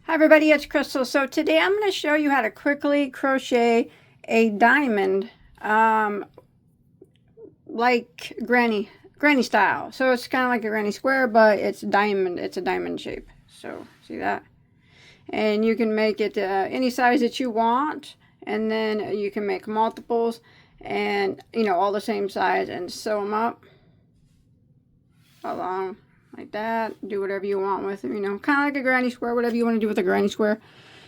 Hi everybody, it's Crystal. So today I'm going to show you how to quickly crochet a diamond like granny style. So it's kind of like a granny square, but it's a diamond shape. So see that? And you can make it any size that you want, and then you can make multiples and all the same size and sew them up along like that. Do whatever you want with it, kind of like a granny square. Whatever you want to do with a granny square,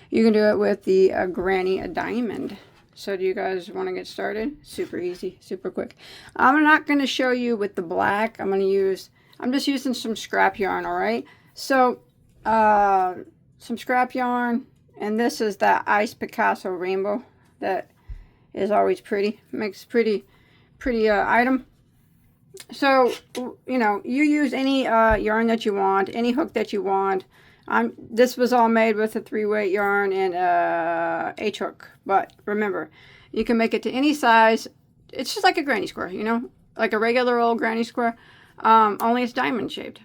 you can do it with the granny diamond. So do you guys want to get started? Super easy, super quick. I'm not going to show you with the black. I'm just using some scrap yarn. All right, so some scrap yarn, and this is that Ice Picasso rainbow that is always pretty. Makes pretty item. So, you use any yarn that you want, any hook that you want. This was all made with a 3-weight yarn and H hook. But remember, you can make it to any size. It's just like a granny square, like a regular old granny square, only it's diamond shaped.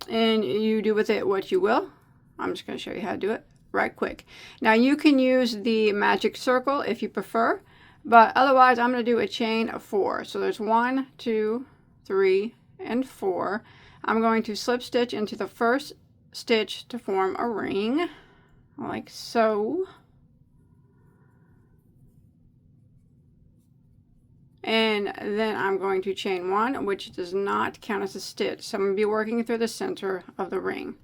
And you do with it what you will. I'm just going to show you how to do it right quick. Now, you can use the magic circle if you prefer, but otherwise, I'm going to do a chain of 4. So there's 1, 2, 3, and 4. I'm going to slip stitch into the first stitch to form a ring, like so. And then I'm going to chain 1, which does not count as a stitch. So I'm going to be working through the center of the ring.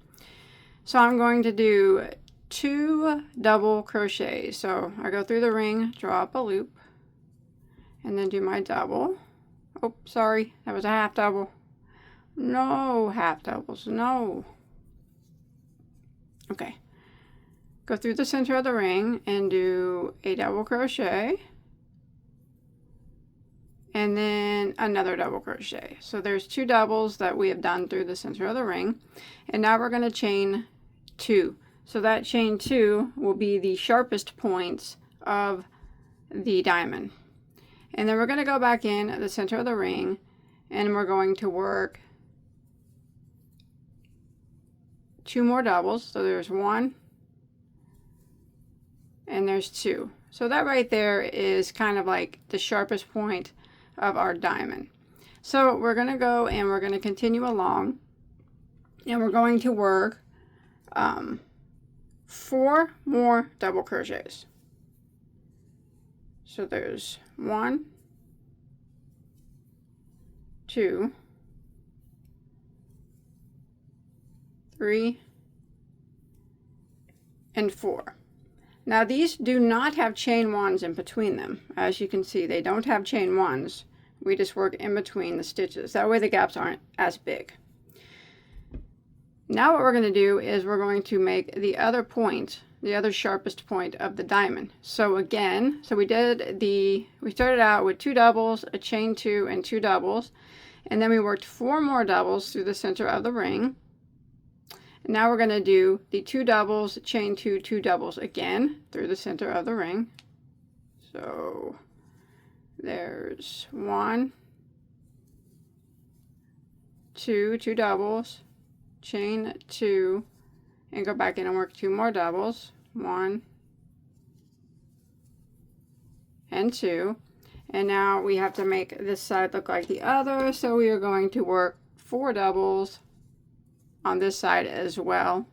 So I'm going to do 2 double crochets. So I go through the ring, draw up a loop, and then do my double. Oh, sorry, that was a half double. No half doubles, no. Okay, go through the center of the ring and do a double crochet, and then another double crochet. So there's 2 doubles that we have done through the center of the ring, and now we're going to chain 2. So that chain 2 will be the sharpest points of the diamond. And then we're going to go back in the center of the ring, and we're going to work 2 more doubles. So there's 1 and there's 2. So that right there is kind of like the sharpest point of our diamond. So we're going to go and we're going to continue along, and we're going to work 4 more double crochets. So there's 1, 2, 3, and 4. Now these do not have chain 1s in between them. As you can see, they don't have chain 1s. We just work in between the stitches. That way the gaps aren't as big. Now what we're going to do is we're going to make the other point, the other sharpest point of the diamond. So again, we started out with 2 doubles, a chain 2, and 2 doubles, and then we worked 4 more doubles through the center of the ring. And now we're going to do the 2 doubles, chain 2, 2 doubles again through the center of the ring. So there's 1, 2, 2 doubles, chain 2, and go back in and work 2 more doubles, 1 and 2. And now we have to make this side look like the other, so we are going to work 4 doubles on this side as well,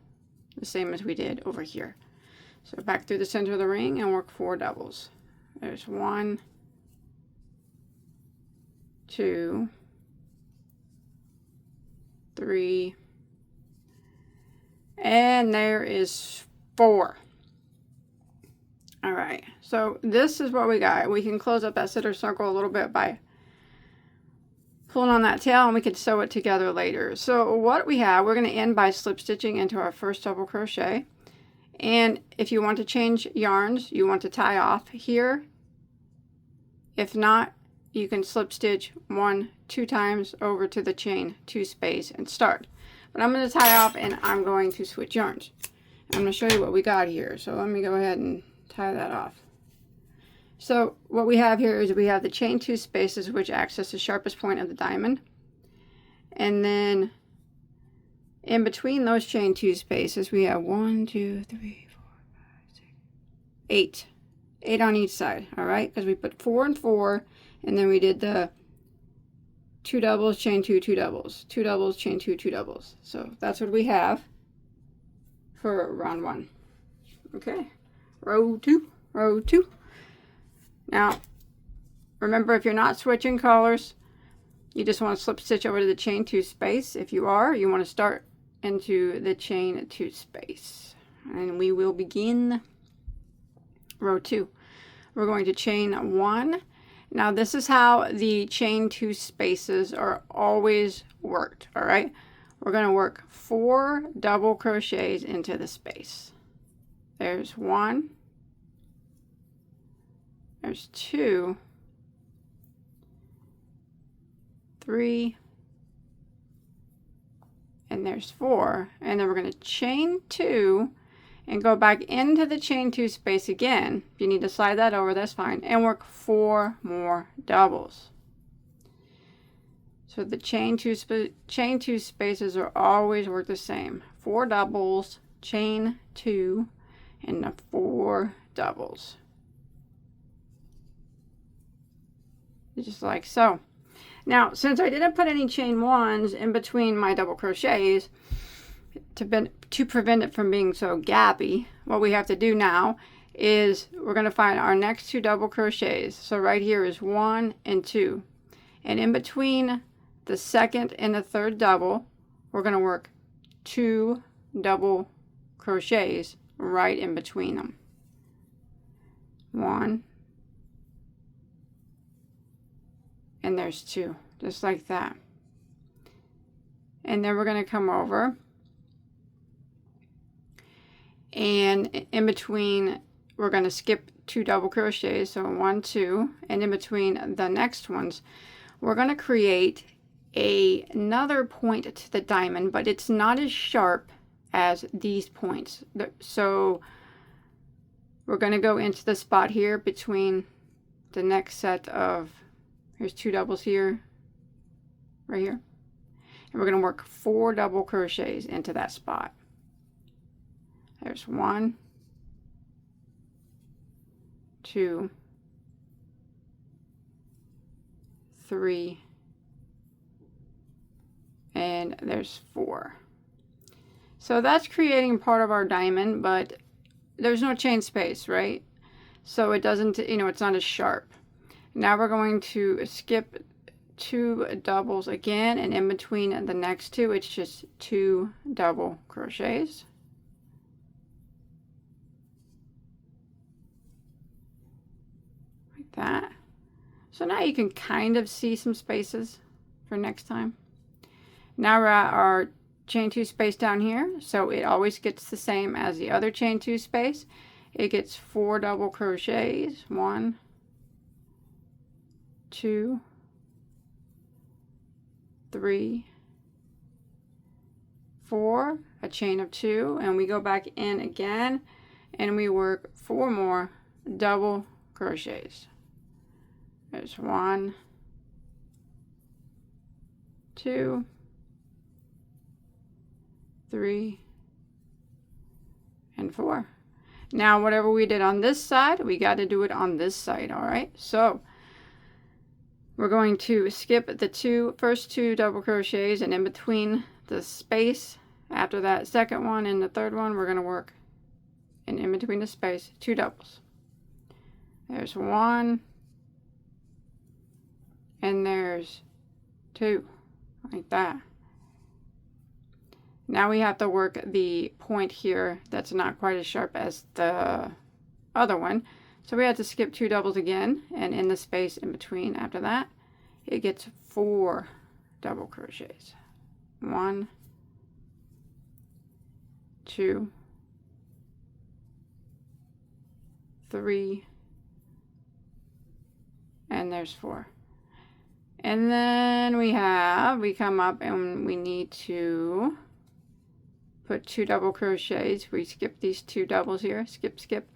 the same as we did over here. So back through the center of the ring and work 4 doubles. There's 1, 2, 3, and there is 4. All right, so this is what we got. We can close up that center circle a little bit by pulling on that tail, and we can sew it together later. So what we have, we're going to end by slip stitching into our first double crochet. And if you want to change yarns, you want to tie off here. If not, you can slip stitch 1, 2 times over to the chain 2 space and start. But I'm going to tie off, and I'm going to switch yarns. I'm going to show you what we got here. So let me go ahead and tie that off. So what we have here is we have the chain 2 spaces, which acts as the sharpest point of the diamond. And then in between those chain 2 spaces, we have 1, 2, 3, 8 on each side, all right, because we put 4 and 4, and then we did the 2 doubles, chain 2, 2 doubles, 2 doubles, chain 2, 2 doubles. So that's what we have for round 1. Okay, row 2, row 2. Now remember, if you're not switching colors, you just want to slip stitch over to the chain 2 space. If you are, you want to start into the chain 2 space, and we will begin row 2. We're going to chain 1. Now this is how the chain 2 spaces are always worked, all right? We're going to work 4 double crochets into the space. There's 1, there's 2, 3, and there's 4, and then we're going to chain 2 and go back into the chain 2 space again. If you need to slide that over, that's fine, and work 4 more doubles. So the chain 2 spaces are always work the same. 4 doubles, chain 2, and the 4 doubles. Just like so. Now, since I didn't put any chain 1s in between my double crochets to prevent it from being so gappy, what we have to do now is we're going to find our next 2 double crochets. So right here is 1 and 2. And in between the second and the third double, we're going to work 2 double crochets right in between them. 1, and there's 2, just like that. And then we're going to come over, and in between we're going to skip 2 double crochets, so 1, 2, and in between the next ones we're going to create another point to the diamond, but it's not as sharp as these points. So we're going to go into the spot here between the next set of, here's 2 doubles here, right here, and we're going to work 4 double crochets into that spot. There's 1, 2, 3, and there's 4. So that's creating part of our diamond, but there's no chain space, right? So it doesn't, it's not as sharp. Now we're going to skip 2 doubles again, and in between the next 2, it's just 2 double crochets. Like that. So now you can kind of see some spaces for next time. Now we're at our chain 2 space down here, so it always gets the same as the other chain 2 space. It gets 4 double crochets, 1, 2, 3, 4, a chain of 2, and we go back in again and we work 4 more double crochets. There's 1, 2, 3, and 4. Now whatever we did on this side, we got to do it on this side, all right? So we're going to skip the first two double crochets, and in between the space after that second one and the third one, we're going to work, and in between the space, 2 doubles. There's 1, and there's 2, like that. Now we have to work the point here that's not quite as sharp as the other one. So we have to skip 2 doubles again, and in the space in between after that, it gets 4 double crochets. 1, 2, 3, and there's 4. And then we come up and we need to put 2 double crochets. We skip these 2 doubles here, skip, skip.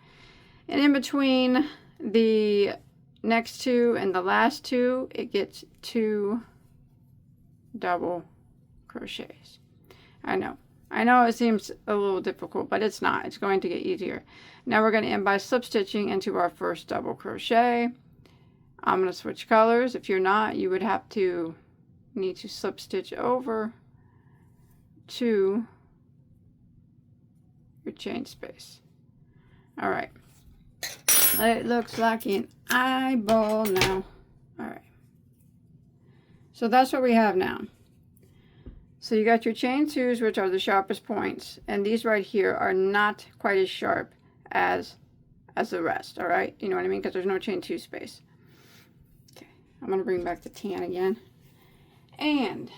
And in between the next 2 and the last 2, it gets 2 double crochets. I know, I know it seems a little difficult, but it's not. It's going to get easier. Now we're going to end by slip stitching into our first double crochet. I'm going to switch colors. If you're not, you would have to need to slip stitch over to your chain space. All right. It looks like an eyeball now. All right. So that's what we have now. So you got your chain twos, which are the sharpest points, and these right here are not quite as sharp as the rest. All right, you know what I mean, because there's no chain two space. Okay, I'm going to bring back the tan again. And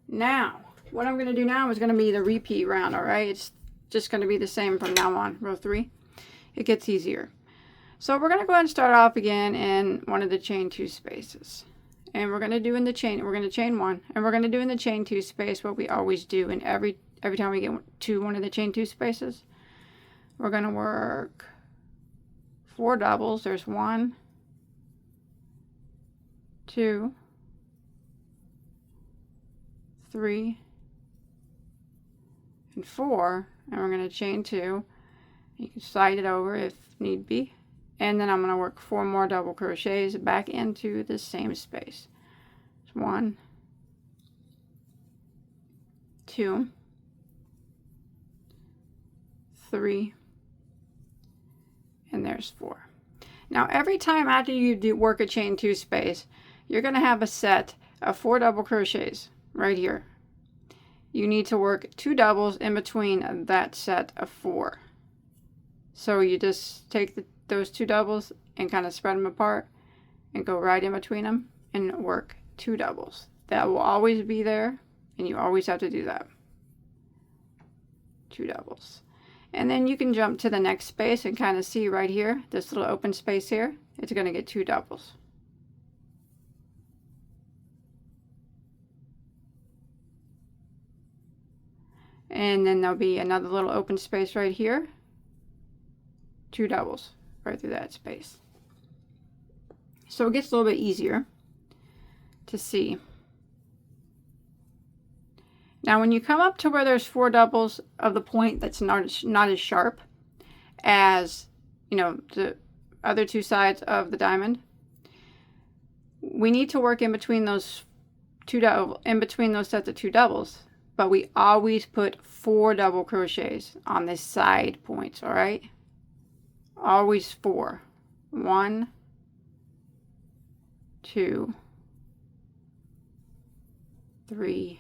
now what I'm going to do now is going to be the repeat round. All right, it's just going to be the same from now on. Row 3, it gets easier. So we're going to go ahead and start off again in one of the chain two spaces. And we're going to do in the chain, we're going to chain 1, and we're going to do in the chain 2 space what we always do in every time we get to one of the chain 2 spaces. We're going to work 4 doubles. There's 1, 2, 3, and 4, and we're going to chain 2. You can slide it over if need be. And then I'm going to work 4 more double crochets back into the same space. 1, 2, 3, and there's 4. Now every time after you do work a chain 2 space, you're going to have a set of 4 double crochets right here. You need to work 2 doubles in between that set of 4. So you just take those 2 doubles and kind of spread them apart and go right in between them and work 2 doubles. That will always be there, and you always have to do that. 2 doubles. And then you can jump to the next space and kind of see right here, this little open space here, it's going to get 2 doubles. And then there'll be another little open space right here, 2 doubles right through that space. So it gets a little bit easier to see. Now when you come up to where there's 4 doubles of the point that's not as sharp as, you know, the other 2 sides of the diamond, we need to work in between those sets of 2 doubles, but we always put 4 double crochets on the side points. All right, always 4. 1, 2, 3,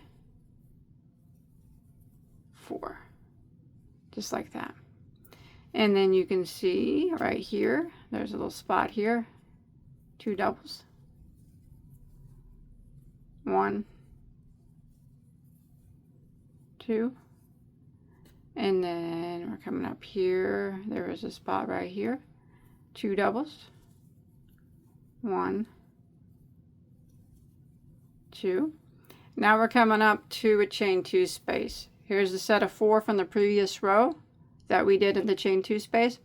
4, just like that. And then you can see right here, there's a little spot here, 2 doubles. 1, 2, and then we're coming up here, there is a spot right here, 2 doubles. 1, 2. Now we're coming up to a chain 2 space. Here's the set of 4 from the previous row that we did in the chain 2 space.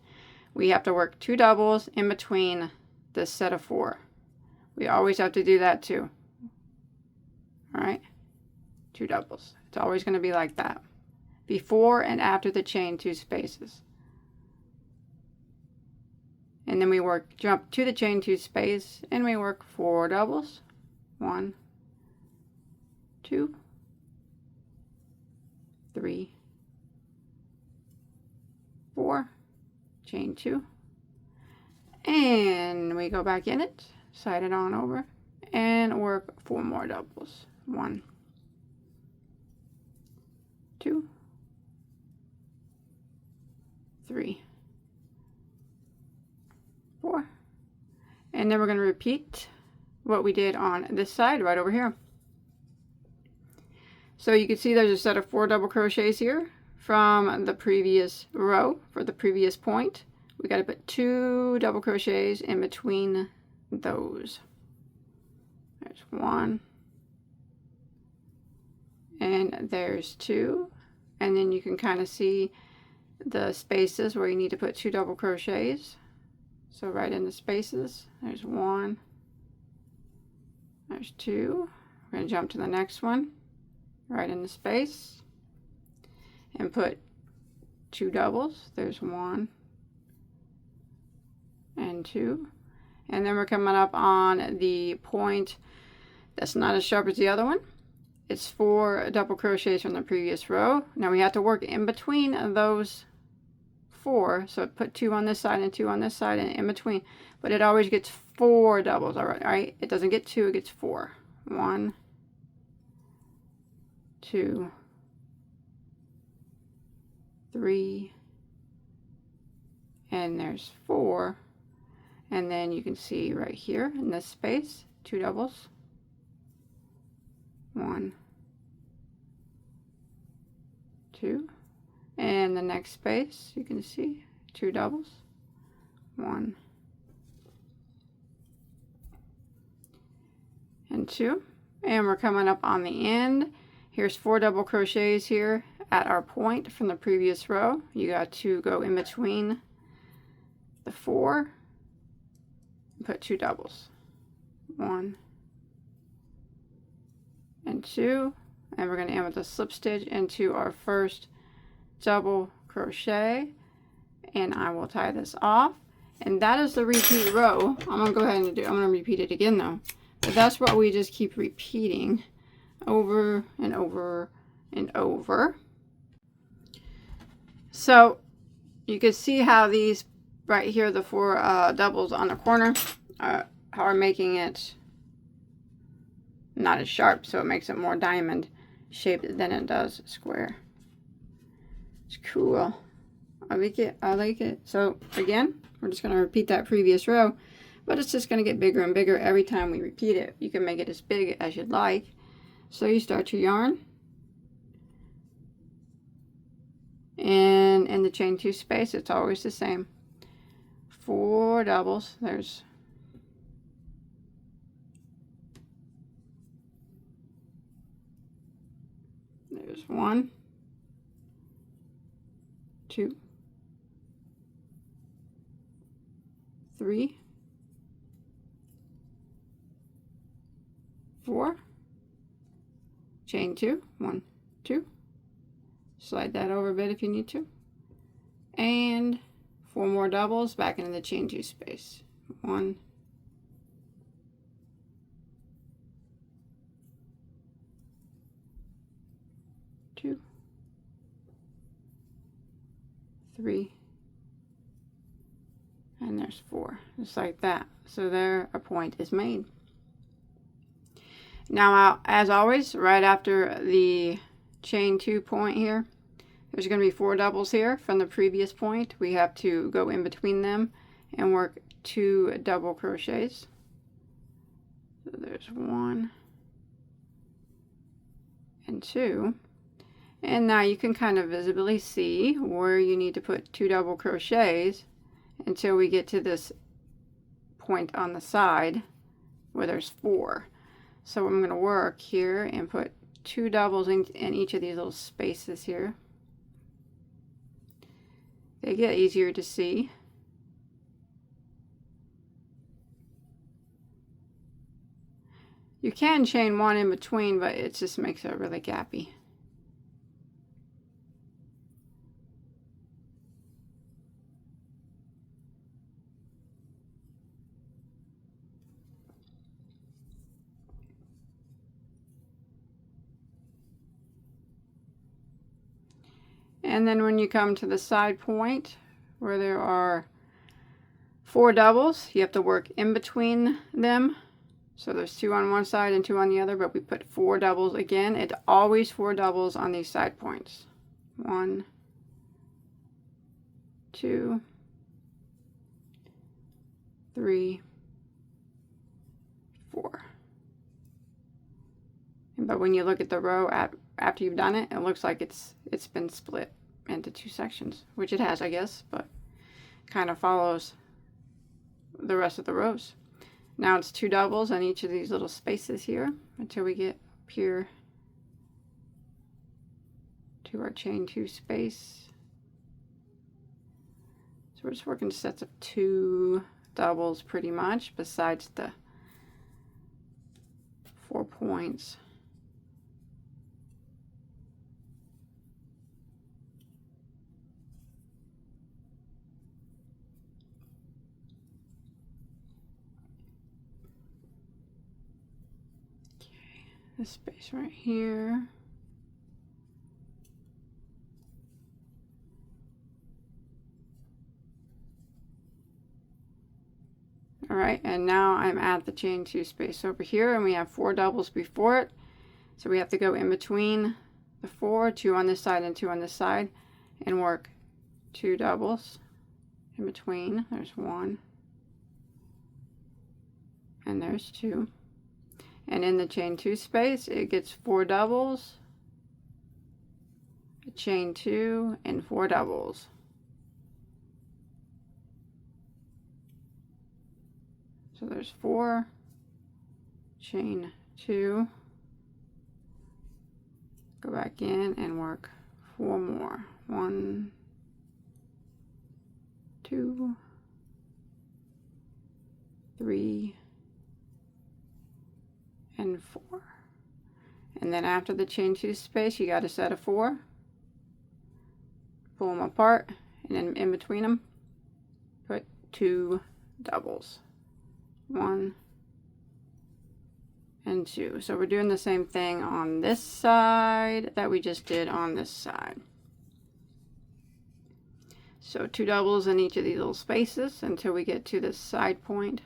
We have to work 2 doubles in between this set of 4. We always have to do that too. All right, 2 doubles. It's always going to be like that before and after the chain 2 spaces. And then we jump to the chain 2 space and we work 4 doubles. 1, 2, 3, 4, chain 2, and we go back in it, slide it on over, and work 4 more doubles. 1, 2, 3, 4, and then we're going to repeat what we did on this side right over here. So you can see there's a set of 4 double crochets here from the previous row for the previous point. We got to put 2 double crochets in between those. There's 1, and there's 2, and then you can kind of see the spaces where you need to put 2 double crochets. So right in the spaces, there's 1, there's 2. We're going to jump to the next one, right in the space, and put 2 doubles. There's 1 and 2. And then we're coming up on the point that's not as sharp as the other one. It's 4 double crochets from the previous row. Now we have to work in between those 4. So put 2 on this side and 2 on this side and in between. But it always gets 4 doubles, all right? It doesn't get 2, it gets 4. 1, 2, 3, and there's 4. And then you can see right here in this space, 2 doubles. 1, 2. And the next space, you can see 2 doubles. 1 and 2. And we're coming up on the end. Here's 4 double crochets here at our point from the previous row. You got to go in between the 4 and put 2 doubles. 1 and 2. And we're going to end with a slip stitch into our first double crochet, and I will tie this off. And that is the repeat row. I'm going to go ahead and I'm going to repeat it again though. But that's what we just keep repeating over and over and over. So you can see how these right here, the 4 doubles on the corner, how we're making it not as sharp, so it makes it more diamond shaped than it does square. It's cool. I like it. I like it. So again, we're just going to repeat that previous row, but it's just going to get bigger and bigger every time we repeat it. You can make it as big as you'd like. So you start your yarn, and in the chain 2 space, it's always the same. 4 doubles. There's 1, 2, 3, 4, chain 2, 1, 2, slide that over a bit if you need to, and 4 more doubles back into the chain 2 space. 1, 2, 3, and there's 4, just like that. So there, a point is made. Now, as always, right after the chain 2 point here, there's going to be 4 doubles here from the previous point. We have to go in between them and work 2 double crochets. So there's 1 and 2. And now you can kind of visibly see where you need to put 2 double crochets until we get to this point on the side where there's 4. So I'm going to work here and put 2 doubles in each of these little spaces here. They get easier to see. You can chain 1 in between, but it just makes it really gappy. And then when you come to the side point where there are 4 doubles, you have to work in between them. So there's 2 on one side and 2 on the other, but we put 4 doubles again. It's always 4 doubles on these side points. 1, 2, 3, 4. But when you look at the row after you've done it, it looks like it's been split into 2 sections, which it has, I guess, but kind of follows the rest of the rows. Now it's 2 doubles on each of these little spaces here until we get up here to our chain 2 space. So we're just working sets of 2 doubles pretty much, besides the 4 points. this space right here. All right, and now I'm at the chain 2 space over here, and we have 4 doubles before it. So we have to go in between the 4, 2 on this side and 2 on this side, and work 2 doubles in between. There's 1, and there's 2. And in the chain 2 space, it gets 4 doubles, a chain 2, and 4 doubles. So there's 4, chain 2, go back in and work 4 more. 1, 2, 3, and 4. And then after the chain 2 space, you got a set of 4. Pull them apart, and then in between them, put 2 doubles. 1 and 2. So we're doing the same thing on this side that we just did on this side. So 2 doubles in each of these little spaces until we get to this side point.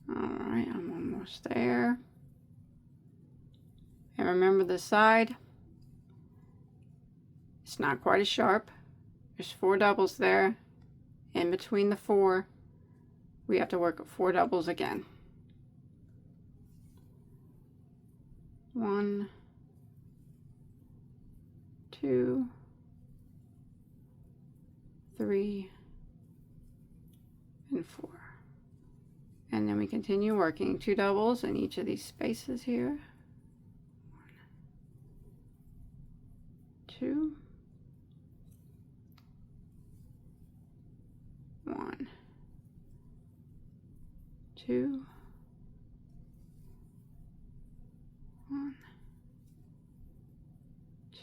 Alright, I'm almost there. And remember the side, it's not quite as sharp. There's 4 doubles there. In between the 4, we have to work 4 doubles again. 1, 2, 3, and 4. And then we continue working 2 doubles in each of these spaces here. 2, 1, 2, 1,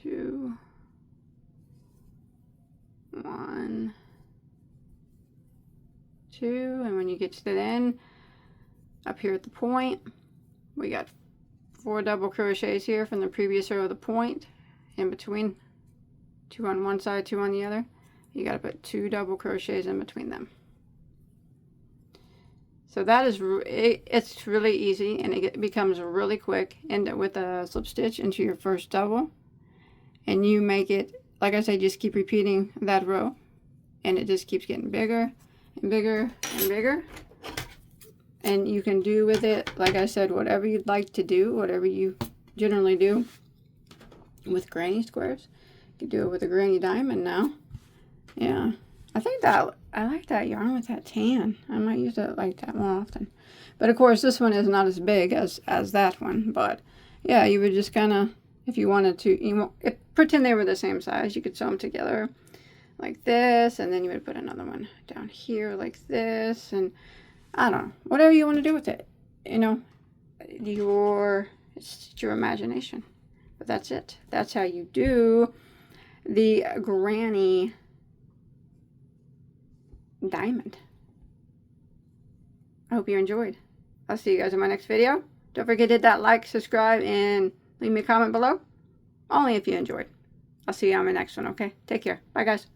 2, 1, 2, and when you get to the end, up here at the point, we got 4 double crochets here from the previous row of the point. In between, 2 on one side, 2 on the other. You got to put 2 double crochets in between them. So that is, it's really easy, and it becomes really quick. End it with a slip stitch into your first double, and you make it, like I said, just keep repeating that row, and it just keeps getting bigger and bigger and bigger. And you can do with it, like I said, whatever you'd like to do, whatever you generally do with granny squares. You can do it with a granny diamond now. Yeah, I think that I like that yarn with that tan. I might use it like that more often. But of course, this one is not as big as that one. But yeah, you would just kind of, if you wanted to, pretend they were the same size. You could sew them together like this, and then you would put another one down here like this, and I don't know, whatever you want to do with it. You know, it's your imagination. But that's it. That's how you do the granny diamond. I hope you enjoyed. I'll see you guys in my next video. Don't forget to hit that like, subscribe, and leave me a comment below. Only if you enjoyed. I'll see you on my next one, okay? Take care. Bye, guys.